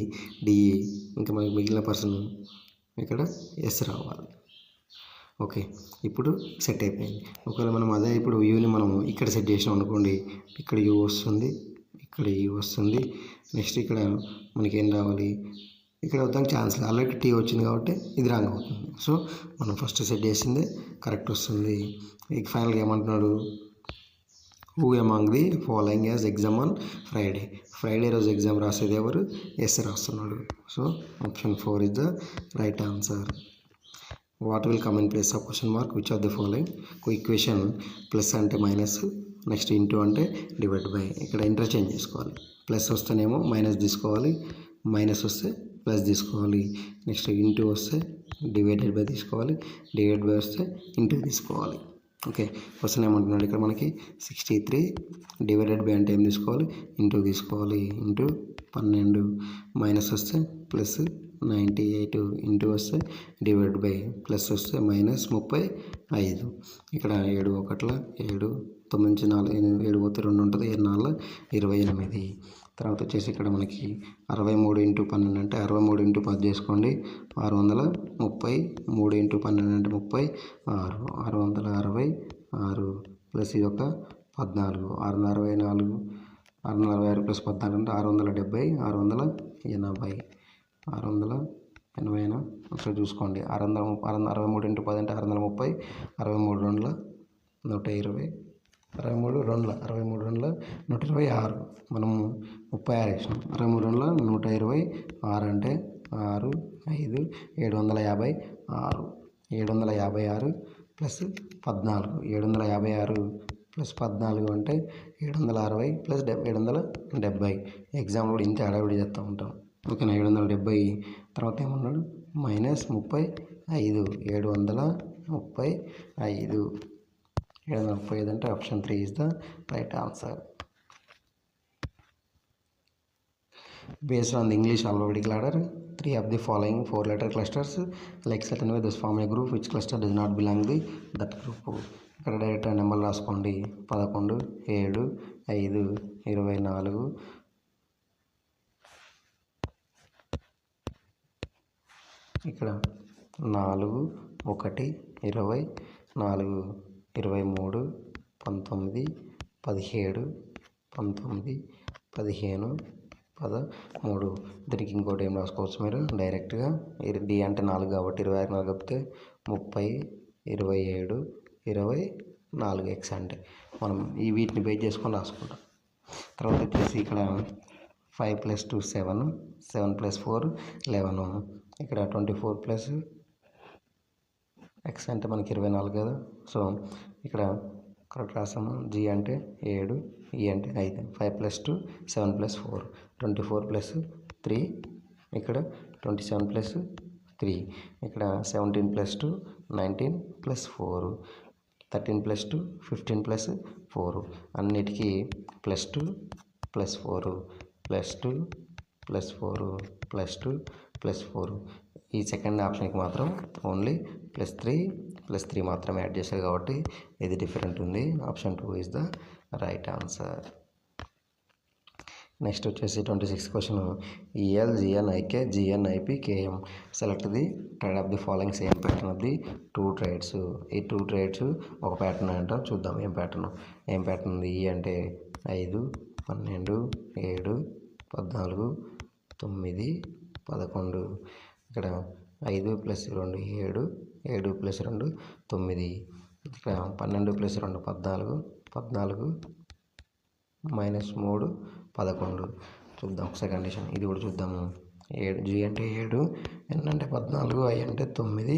డిఈ. ఇంకా మనకు మిగిలిన పర్సన్ ఇక్కడ ఎస్ రావాలి. ఓకే, ఇప్పుడు సెట్ అయిపోయింది. ఒకవేళ మనం అదే ఇప్పుడు యూని మనం ఇక్కడ సెట్ చేసినాం అనుకోండి, ఇక్కడ యూ వస్తుంది, ఇక్కడ ఈ వస్తుంది. నెక్స్ట్ ఇక్కడ మనకి ఏం రావాలి, ఇక్కడ వద్దానికి ఛాన్స్ లేదు, ఆల్రెడీ టీ వచ్చింది కాబట్టి ఇది రాంగ్ అవుతుంది. సో మనం ఫస్ట్ సెట్ చేసిందే కరెక్ట్ వస్తుంది. ఇక ఫైనల్గా ఏమంటున్నాడు, who among the following as exam on Friday రోజు ఎగ్జామ్ రాసేది ఎవరు, ఎస్ రాస్తున్నాడు. So option 4 is the right answer. What will come in place of question mark, which of the following. Equation plus అంటే మైనస్, నెక్స్ట్ ఇంటూ అంటే డివైడ్ బై. ఇక్కడ ఇంటర్చేంజ్ చేసుకోవాలి. ప్లస్ వస్తేనేమో మైనస్ తీసుకోవాలి, మైనస్ వస్తే ప్లస్ తీసుకోవాలి. నెక్స్ట్ ఇంటూ వస్తే డివైడెడ్ బై తీసుకోవాలి, డివైడ్ బై వస్తే ఇంటూ తీసుకోవాలి. ఓకే, క్వశ్చన్ ఏమంటున్నాడు ఇక్కడ మనకి 63 డివైడెడ్ బై అంటే ఏం తీసుకోవాలి, ఇంటూ తీసుకోవాలి. ఇంటూ 12 మైనస్ వస్తే ప్లస్ 98 ఇంటూ వస్తే డివైడ్ బై ప్లస్ వస్తే మైనస్ 35. ఇక్కడ 7 1 7 9 4 7 పోతే 2 ఉంటుంది, 7 4 28. తర్వాత వచ్చేసి ఇక్కడ మనకి 63 ఇంటూ 12 అంటే 63 ఇంటూ 10 చేసుకోండి, 630. 3 ఇంటూ 12 అంటే 36, 666 ప్లస్ ఇది ఒక 14, 664 646 ప్లస్ 14 అంటే 670, 680. 680 ఒకసారి చూసుకోండి. 63 ఇంటూ 10 అంటే 630, 63 2 120, 63 2 126. మనము 36 వేసినాం, 63 2 126 అంటే 6 5 756. 756 ప్లస్ 14, 756 ప్లస్ 14 అంటే 760 ప్లస్ 770. ఎగ్జామ్ కూడా ఇంత హడావిడి చేస్తూ ఉంటాం. ఓకేనా, 770. తర్వాత ఏమన్నాడు, మైనస్ 35, 735. 735 అంటే option 3 is the right answer. Based on the English alphabetical order, 3 of the following 4-letter clusters like certain way thus form a group which cluster does not belong to that group. ఇక్కడ డైరెక్ట్ నెంబర్ రాసుకోండి. 11 7 5 24. ఇక్కడ 4 1 20 4 23 19 17 19 15 13. దీనికి ఇంకోటి ఏం రాసుకోవచ్చు మీరు డైరెక్ట్గా, డి అంటే 4 కాబట్టి 24 కలిపితే 30 27 24 ఎక్స్ అంటే మనం ఈ వీటిని బేస్ చేసుకొని రాసుకుంటాం. తర్వాత వచ్చేసి ఇక్కడ 5 + 2 7, 7 + 4 11. ఇక్కడ 24 ప్లస్ ఎక్స్ అంటే మనకి 24 కదా. సో ఇక్కడ కరెక్ట్ రాసాము. జీ అంటే 7, ఈ అంటే 5. 5 + 2 7 + 4 24 + 3. ఇక్కడ 27 + 3. ఇక్కడ 17 + 2 19 + 4. 13 + 2 15 + 4. అన్నిటికీ +2 +4 +2 +4 +2 +4. ఈ సెకండ్ ఆప్షన్కి మాత్రం ఓన్లీ +3 +3 మాత్రమే యాడ్ చేశారు కాబట్టి ఇది డిఫరెంట్ ఉంది. Option 2 is the right answer. Next వచ్చేసి 26th question. EL GN IK GN IP KM select the trade of the following same pattern of the 2 trades. ఈ 2 ట్రేడ్స్ ఒక ప్యాటర్న్ అంటాం. చూద్దాం ఏం ప్యాటర్న్ ఉంది. ఈ అంటే 5 12 7 14 9 11. ఇక్కడ 5 + 2 7 7 + 2 9. ఇక్కడ 12 + 2 14 14 -3 11. చూద్దాం ఒకసారి కండిషన్ ఇది కూడా చూద్దాము. 7 G అంటే 7, N అంటే 14, I అంటే 9.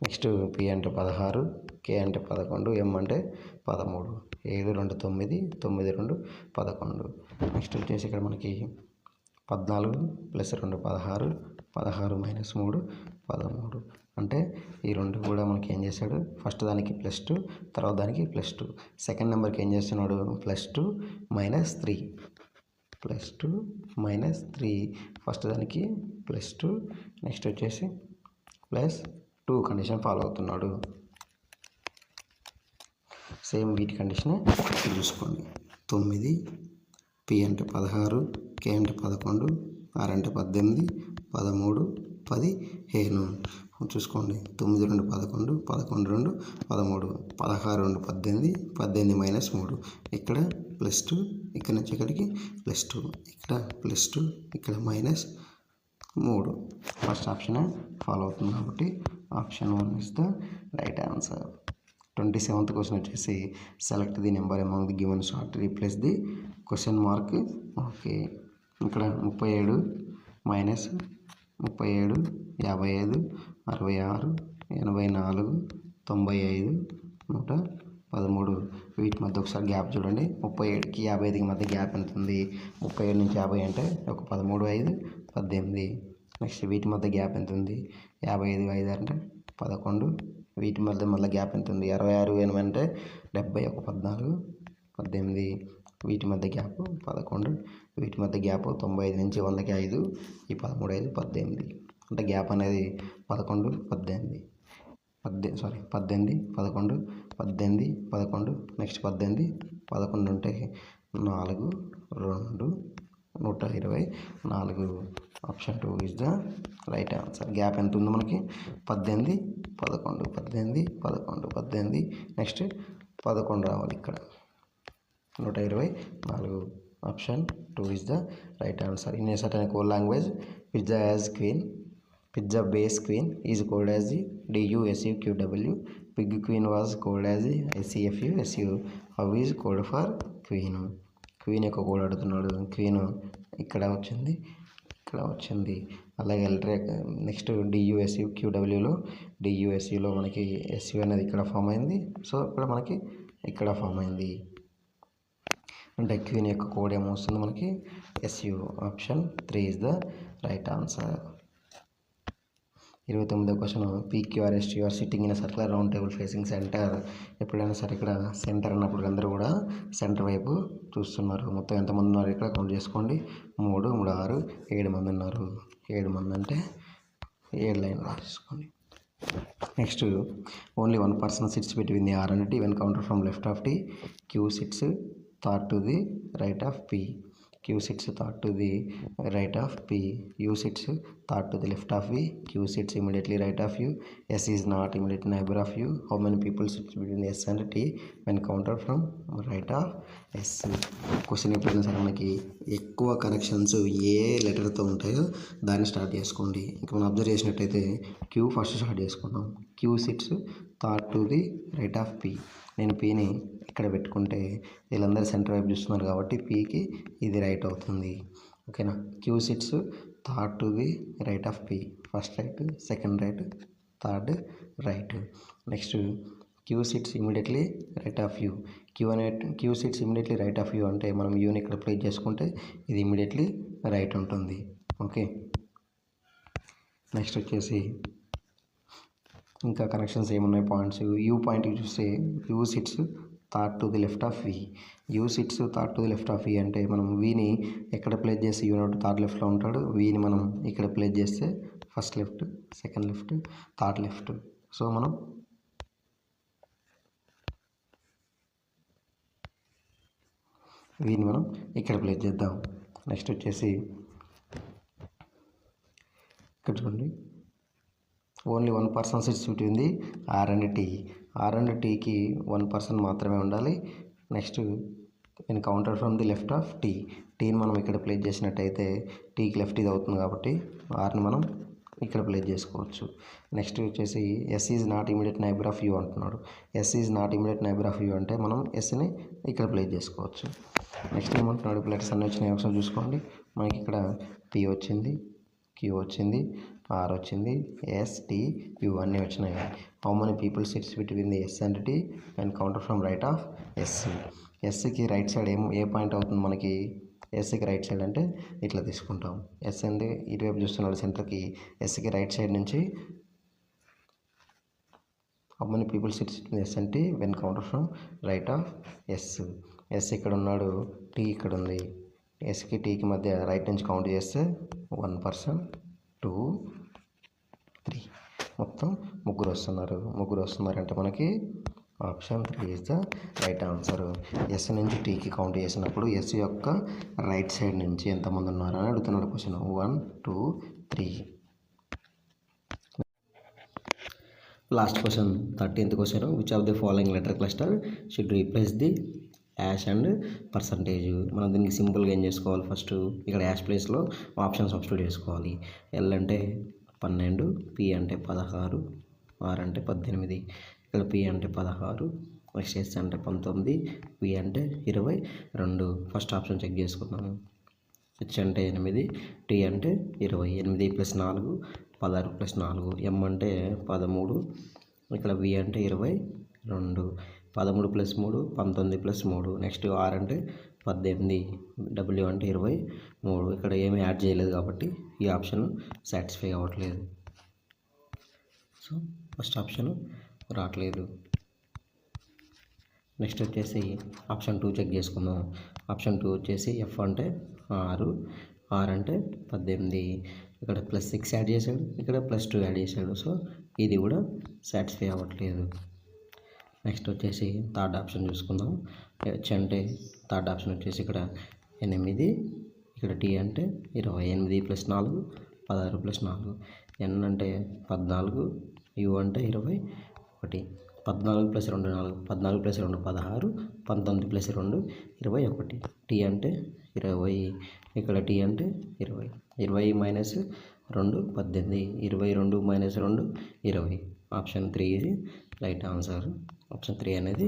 నెక్స్ట్ P అంటే 16, K అంటే 11, M అంటే 13. 7 2 9 9 2 11. నెక్స్ట్ వచ్చేసి ఇక్కడ మనకి 14 + 2 16 16 -3 13. అంటే ఈ రెండు కూడా మనకి ఏం చేశాడు, ఫస్ట్ దానికి +2 తర్వాత దానికి +2. సెకండ్ నెంబర్కి ఏం చేస్తున్నాడు, +2 -3 +2 -3. ఫస్ట్ దానికి +2 నెక్స్ట్ వచ్చేసి +2 కండిషన్ ఫాలో అవుతున్నాడు. సేమ్ వీటి కండిషన్ చూసుకోండి. 9 P అంటే 16, K అంటే 11, R అంటే 18 13 15. చూసుకోండి. 9 2 11 11 2 13 16 2 18 18 -3. ఇక్కడ +2, ఇక్కడ నుంచి ఇక్కడికి +2, ఇక్కడ +2, ఇక్కడ -3. ఫస్ట్ ఆప్షన్ ఫాలో అవుతుంది కాబట్టి option 1 is the right answer. 27th question వచ్చేసి select the number among the given short replace the question mark. Okay, ఇక్కడ 37 -37, 55, 66, 84, 95, 113. వీటి మధ్య ఒకసారి గ్యాప్ చూడండి. 37కి 55కి మధ్య గ్యాప్ ఎంత ఉంది? 37 నుంచి 50 అంటే ఒక 13, 5, 18. నెక్స్ట్ వీటి మధ్య గ్యాప్ ఎంత ఉంది? 55, 5 అంటే 11. వీటి మధ్య మళ్ళీ గ్యాప్ ఎంత ఉంది? 66, 8 అంటే 70, ఒక 14, 18. వీటి మధ్య గ్యాప్ 11. వీటి మధ్య గ్యాప్ 95 నుంచి 100కి 5, ఈ 13, 5, 18. అంటే గ్యాప్ అనేది 11, 18, 11, 11, నెక్స్ట్ 18, 11 ఉంటే 4, 2, 124. Option 2 is the right answer. Gap ఎంత ఉంది మనకి? 18, 11, 18, 11, 18. నెక్స్ట్ 11 రావాలి ఇక్కడ, 124. Option 2 is the right answer. In a certain code language pizza base queen is called as the DUSUQW. Pig queen was called as the ICFUSU. How is code for queen? Queen యొక్క కోడ్ అడుగుతున్నాడు. క్వీన్ ఇక్కడ వచ్చింది. అలాగే నెక్స్ట్ DUSUQWలో DUSUలో మనకి SU అనేది ఇక్కడ ఫామ్ అయింది. సో ఇక్కడ మనకి ఇక్కడ ఫామ్ అయింది. అంటే క్వీన్ యొక్క కోడ్ ఏమొస్తుంది మనకి? SU. Option 3 is the right answer. 29వ question PQRST are sitting in circular round table facing centre. ఎప్పుడైనా సరే ఇక్కడ సెంటర్ అన్నప్పుడు అందరూ కూడా సెంటర్ వైపు చూస్తున్నారు. మొత్తం ఎంతమంది ఉన్నారు ఇక్కడ కౌంట్ చేసుకోండి. 3, 3, 6, 7 మంది ఉన్నారు. 7 మంది అంటే 7 లైన్ రాసుకోండి. Next only 1 person sits between the R and T when counted from left of T. Q sits thought to the right of P. Q sits thought to the right of P. U sits thought to the left of V. Q sits immediately right of U. S is not immediate neighbor of U. How many people sit between S and T when counted from right of S? Question ఎప్పుడైనా సరే మనకి ఎక్కువ కనెక్షన్స్ ఏ లెటర్తో ఉంటాయో దాన్ని స్టార్ట్ చేసుకోండి. ఇంకా మనం అబ్జర్వ్ చేసినట్టయితే Q ఫస్ట్ స్టార్ట్ చేసుకుందాం. Q sits thought to the right of P. నేను Pని ఇక్కడ పెట్టుకుంటే వీళ్ళందరూ సెంటర్ వైపు చూస్తున్నారు కాబట్టి Pకి ఇది రైట్ అవుతుంది. ఓకేనా? Q sits thought to the right of P. First right, second right, third right. Next Q sits immediately right of U. Q sits immediately right of U అంటే మనం Uని ఇక్కడ ప్లేస్ చేసుకుంటే ఇది ఇమ్మీడియట్లీ రైట్ ఉంటుంది. ఓకే, నెక్స్ట్ వచ్చేసి ఇంకా కనెక్షన్స్ ఏమున్నాయి పాయింట్స్? U పాయింట్కి చూస్తే U sits thought to the left of V. U sits thought to the left of V అంటే మనం Vని ఎక్కడ ప్లేస్ చేస్తే U నోట్ థర్డ్ లెఫ్ట్లో ఉంటాడు. Vని మనం ఇక్కడ ప్లేస్ చేస్తే first left, second left, third left. So మనం Vని మనం ఇక్కడ ప్లేస్ చేద్దాం. నెక్స్ట్ వచ్చేసి ఇక్కడ చూడండి, only 1 person sits between the R and T. R and Tకి 1 person మాత్రమే ఉండాలి. నెక్స్ట్ నేను counter from the left of T. Tని మనం ఇక్కడ ప్లేస్ చేసినట్టయితే Tకి లెఫ్ట్ ఇది అవుతుంది కాబట్టి Rని మనం ఇక్కడ ప్లేస్ చేసుకోవచ్చు. నెక్స్ట్ వచ్చేసి S is not immediate neighbour of U అంటున్నాడు. S is not immediate neighbour of U అంటే మనం Sని ఇక్కడ ప్లేస్ చేసుకోవచ్చు. నెక్స్ట్ ఏమంటున్నాడు? లెటర్స్ అన్నీ వచ్చినాయి ఒకసారి చూసుకోండి. మనకి ఇక్కడ P వచ్చింది, Q వచ్చింది, R వచ్చింది, S, T, U అన్నీ వచ్చినాయి. How many people sits between the S and T and counter from right of S. Sకి రైట్ సైడ్ ఏ పాయింట్ అవుతుంది మనకి? Sకి రైట్ సైడ్ అంటే ఇట్లా తీసుకుంటాం. S అంటే ఇటువైపు చూస్తున్నాడు సెంటర్కి. Sకి రైట్ సైడ్ నుంచి how many people sits between S and T when counter from right of S. S ఇక్కడ ఉన్నాడు, T ఇక్కడ ఉంది. Sకి Tకి మధ్య రైట్ నుంచి కౌంట్ చేస్తే 1 person, 2, 3, మొత్తం ముగ్గురు వస్తున్నారంటే మనకి option 3 is the right answer. S నుంచి Tకి కౌంట్ చేసినప్పుడు S యొక్క రైట్ సైడ్ నుంచి ఎంతమంది ఉన్నారు అని అడుగుతున్నాడు క్వశ్చన్. 1, 2, 3. Last question 13th question. Which of the following letter cluster should replace the hash and percentage. మనం దీనికి సింపుల్గా ఏం చేసుకోవాలి, ఫస్ట్ ఇక్కడ యాష్ ప్లేస్లో ఆప్షన్ సబ్స్టిట్యూట్ చేసుకోవాలి. ఎల్ అంటే 12, పి అంటే 16, ఆర్ అంటే 18, ఇక్కడ పి అంటే 16, నెక్స్ట్ ఎస్ అంటే 19, వి అంటే 22. ఫస్ట్ ఆప్షన్ చెక్ చేసుకున్నాము. హెచ్ అంటే 8, టీ అంటే 20, 8 + 4 16 + 4, ఎం అంటే 13, ఇక్కడ వి అంటే 22, 13 + 3 19 + 3, నెక్స్ట్ ఆర్ అంటే 18, డబ్ల్యూ అంటే 23. ఇక్కడ ఏమీ యాడ్ చేయలేదు కాబట్టి ఈ ఆప్షన్ సాటిస్ఫై అవ్వట్లేదు. సో ఫస్ట్ ఆప్షన్ రావట్లేదు. నెక్స్ట్ వచ్చేసి ఆప్షన్ 2 చెక్ చేసుకుందాం. ఆప్షన్ 2 వచ్చేసి ఎఫ్ అంటే 6, ఆర్ అంటే 18, ఇక్కడ +6 యాడ్ చేశాడు, ఇక్కడ +2 యాడ్ చేశాడు. సో ఇది కూడా సాటిస్ఫై అవ్వట్లేదు. నెక్స్ట్ వచ్చేసి థర్డ్ ఆప్షన్ చూసుకుందాం. హెచ్ అంటే థర్డ్ ఆప్షన్ వచ్చేసి ఇక్కడ 8, ఇక్కడ టీ అంటే 20, 8 + 4 16 + 4, ఎన్ అంటే 14, యు అంటే 21, 14 + 2 4, 14 + 2 16, 19 + 2 21, టీ అంటే 20, ఇక్కడ టీ అంటే 20, 20 - 2 18, 22 - 2 20. ఆప్షన్ 3 ఇది రైట్ ఆన్సర్. ఆప్షన్ 3 అనేది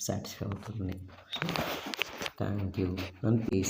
సాటిస్ఫై అవుతుంది. So thank you and please